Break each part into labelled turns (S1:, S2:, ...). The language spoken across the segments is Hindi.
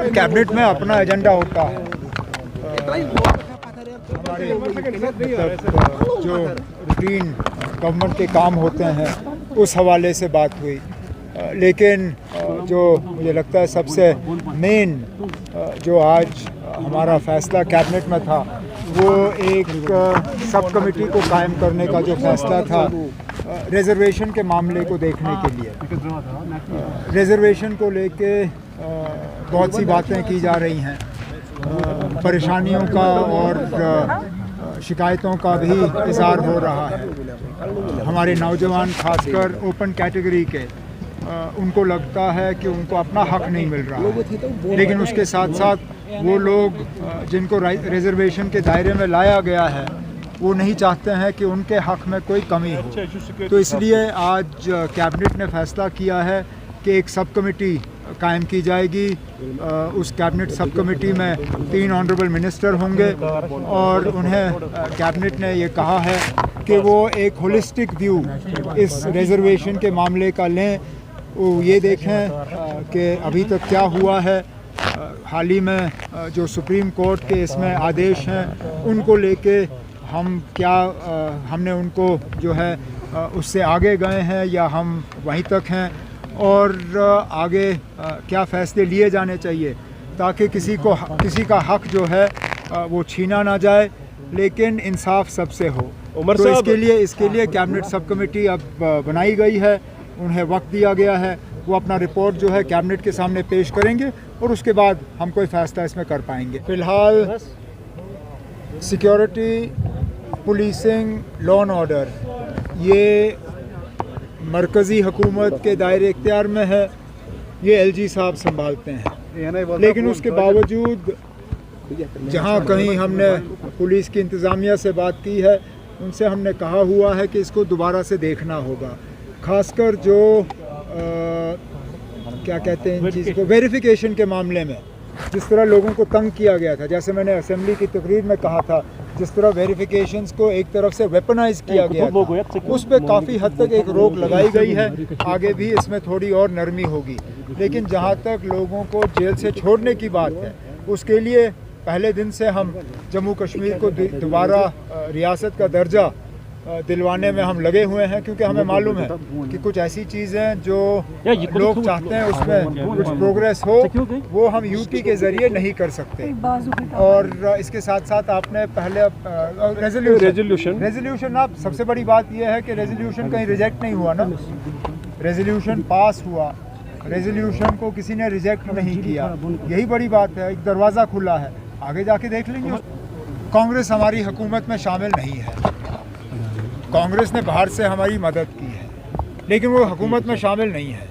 S1: कैबिनेट में अपना एजेंडा होता है। हमारे जो रूटीन गवर्नमेंट के काम होते हैं उस हवाले से बात हुई, लेकिन जो मुझे लगता है सबसे मेन जो आज हमारा फैसला कैबिनेट में था वो एक सब कमेटी को कायम करने का जो फैसला था रिजर्वेशन के मामले को देखने के लिए। रिजर्वेशन को लेके बहुत सी बातें की जा रही हैं, परेशानियों का और शिकायतों का भी इज़हार हो रहा है। हमारे नौजवान खासकर ओपन कैटेगरी के उनको लगता है कि उनको अपना हक नहीं मिल रहा है, लेकिन उसके साथ साथ वो लोग जिनको रिजर्वेशन के दायरे में लाया गया है वो नहीं चाहते हैं कि उनके हक में कोई कमी हो। तो इसलिए आज कैबिनेट ने फैसला किया है कि एक सब कमेटी कायम की जाएगी। उस कैबिनेट सब कमेटी में 3 ऑनरेबल मिनिस्टर होंगे और उन्हें कैबिनेट ने ये कहा है कि वो एक होलिस्टिक व्यू इस रिजर्वेशन के मामले का लें, वो ये देखें कि अभी तक क्या हुआ है। हाल ही में जो सुप्रीम कोर्ट के इसमें आदेश हैं उनको लेके हम क्या हमने उनको जो है उससे आगे गए हैं या हम वहीं तक हैं, और आगे क्या फ़ैसले लिए जाने चाहिए ताकि किसी का हक जो है वो छीना ना जाए, लेकिन इंसाफ सबसे हो। तो इसके लिए कैबिनेट सब कमेटी अब बनाई गई है, उन्हें वक्त दिया गया है, वो अपना रिपोर्ट जो है कैबिनेट के सामने पेश करेंगे और उसके बाद हम कोई फ़ैसला इसमें कर पाएंगे। फ़िलहाल security, policing, law and order ये मरकज़ी हुकूमत के दायरे इख्तियार में है, ये एलजी साहब संभालते हैं। लेकिन उसके बावजूद जहाँ कहीं हमने पुलिस की इंतज़ामिया से बात की है उनसे हमने कहा हुआ है कि इसको दोबारा से देखना होगा, ख़ासकर जो क्या कहते हैं इन चीज़ को वेरिफिकेशन के मामले में जिस तरह लोगों को तंग किया गया था, जैसे मैंने असेंबली की तकरीर में कहा था, जिस तरह वेरिफिकेशंस को एक तरफ से वेपनाइज किया गया था, उस पर काफ़ी हद तक एक रोक लगाई गई है। आगे भी इसमें थोड़ी और नरमी होगी, लेकिन जहाँ तक लोगों को जेल से छोड़ने की बात है उसके लिए पहले दिन से हम जम्मू कश्मीर को दोबारा रियासत का दर्जा दिलवाने में हम लगे हुए हैं, क्योंकि हमें मालूम है कि कुछ ऐसी चीज़ें जो लोग चाहते हैं उसमें कुछ प्रोग्रेस हो वो हम यूटी के ज़रिए नहीं कर सकते। और इसके साथ साथ आपने पहले रेजोल्यूशन आप सबसे बड़ी बात यह है कि रेजोल्यूशन कहीं रिजेक्ट नहीं हुआ ना, रेजोल्यूशन पास हुआ, रेजोल्यूशन को किसी ने रिजेक्ट नहीं किया, यही बड़ी बात है। एक दरवाज़ा खुला है, आगे जाके देख लेंगे। कांग्रेस हमारी हुकूमत में शामिल नहीं है, कांग्रेस ने बाहर से हमारी मदद की है, लेकिन वो हुकूमत में शामिल नहीं है।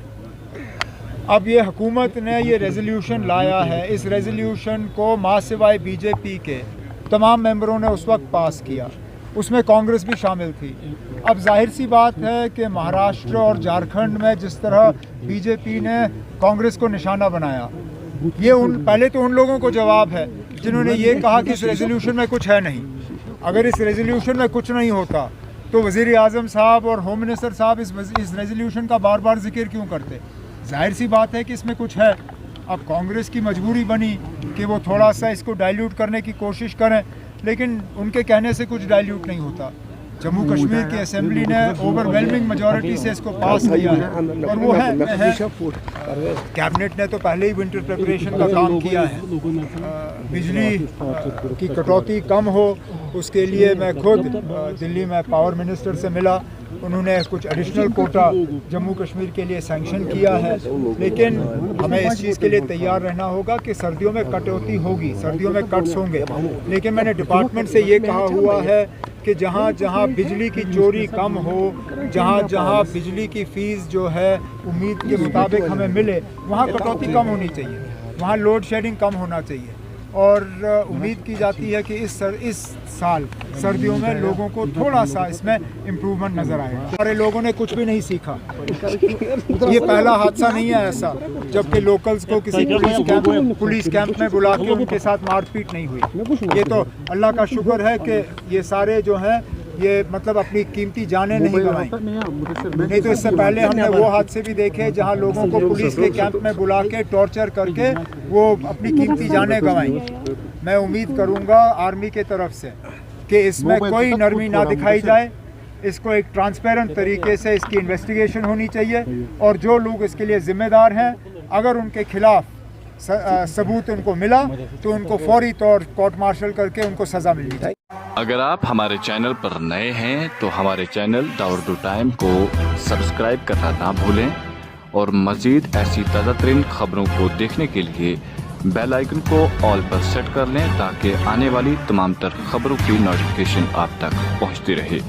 S1: अब ये हुकूमत ने ये रेजोल्यूशन लाया है, इस रेजोल्यूशन को मां सिवाय बीजेपी के तमाम मेंबरों ने उस वक्त पास किया, उसमें कांग्रेस भी शामिल थी। अब जाहिर सी बात है कि महाराष्ट्र और झारखंड में जिस तरह बीजेपी ने कांग्रेस को निशाना बनाया, ये पहले तो उन लोगों को जवाब है जिन्होंने ये कहा कि इस रेजोल्यूशन में कुछ है नहीं। अगर इस रेजोल्यूशन में कुछ नहीं होता तो वज़ीर आज़म साहब और होम मिनिस्टर साहब इस रेजोल्यूशन का बार बार जिक्र क्यों करते? जाहिर सी बात है कि इसमें कुछ है। अब कांग्रेस की मजबूरी बनी कि वो थोड़ा सा इसको डाइल्यूट करने की कोशिश करें, लेकिन उनके कहने से कुछ डाइल्यूट नहीं होता। जम्मू कश्मीर की असेंबली ने ओवरवेलमिंग मेजॉरिटी से इसको पास किया है और वो है। कैबिनेट ने तो पहले ही विंटर प्रिपरेशन का काम किया है। बिजली की कटौती कम हो उसके लिए मैं खुद दिल्ली में पावर मिनिस्टर से मिला, उन्होंने कुछ एडिशनल कोटा जम्मू कश्मीर के लिए सैंक्शन किया है, लेकिन हमें इस चीज़ के लिए तैयार रहना होगा कि सर्दियों में कटौती होगी, सर्दियों में कट्स होंगे। लेकिन मैंने डिपार्टमेंट से ये कहा हुआ है कि जहाँ जहाँ बिजली की चोरी कम हो, जहाँ जहाँ बिजली की फ़ीस जो है उम्मीद के मुताबिक हमें मिले, वहाँ कटौती कम होनी चाहिए, वहाँ लोड शेडिंग कम होना चाहिए। और उम्मीद की जाती है कि इस साल सर्दियों में लोगों को थोड़ा सा इसमें इम्प्रूवमेंट नज़र आएगा। हमारे लोगों ने कुछ भी नहीं सीखा, ये पहला हादसा नहीं है ऐसा जबकि लोकल्स को किसी पुलिस कैंप में बुला के उनके साथ मारपीट नहीं हुई। ये तो अल्लाह का शुक्र है कि ये सारे जो हैं ये मतलब अपनी कीमती जानें नहीं गंवाई। नहीं तो इससे पहले हमने वो हादसे भी देखे जहां लोगों को पुलिस के कैंप में बुला के टॉर्चर करके वो अपनी कीमती जानें गंवाई। मैं उम्मीद करूंगा आर्मी के तरफ से कि इसमें कोई नरमी ना दिखाई जाए, इसको एक ट्रांसपेरेंट तरीके से इसकी इन्वेस्टिगेशन होनी चाहिए और जो लोग इसके लिए ज़िम्मेदार हैं अगर उनके खिलाफ सबूत उनको मिला तो उनको फौरी तौर कोर्ट मार्शल करके उनको सज़ा मिलनी चाहिए।
S2: अगर आप हमारे चैनल पर नए हैं तो हमारे चैनल द उर्दू टाइम को सब्सक्राइब करना ना भूलें और मज़ीद ऐसी ताज़ा तरीन खबरों को देखने के लिए बेल आइकन को ऑल पर सेट कर लें ताकि आने वाली तमाम तर खबरों की नोटिफिकेशन आप तक पहुंचती रहे।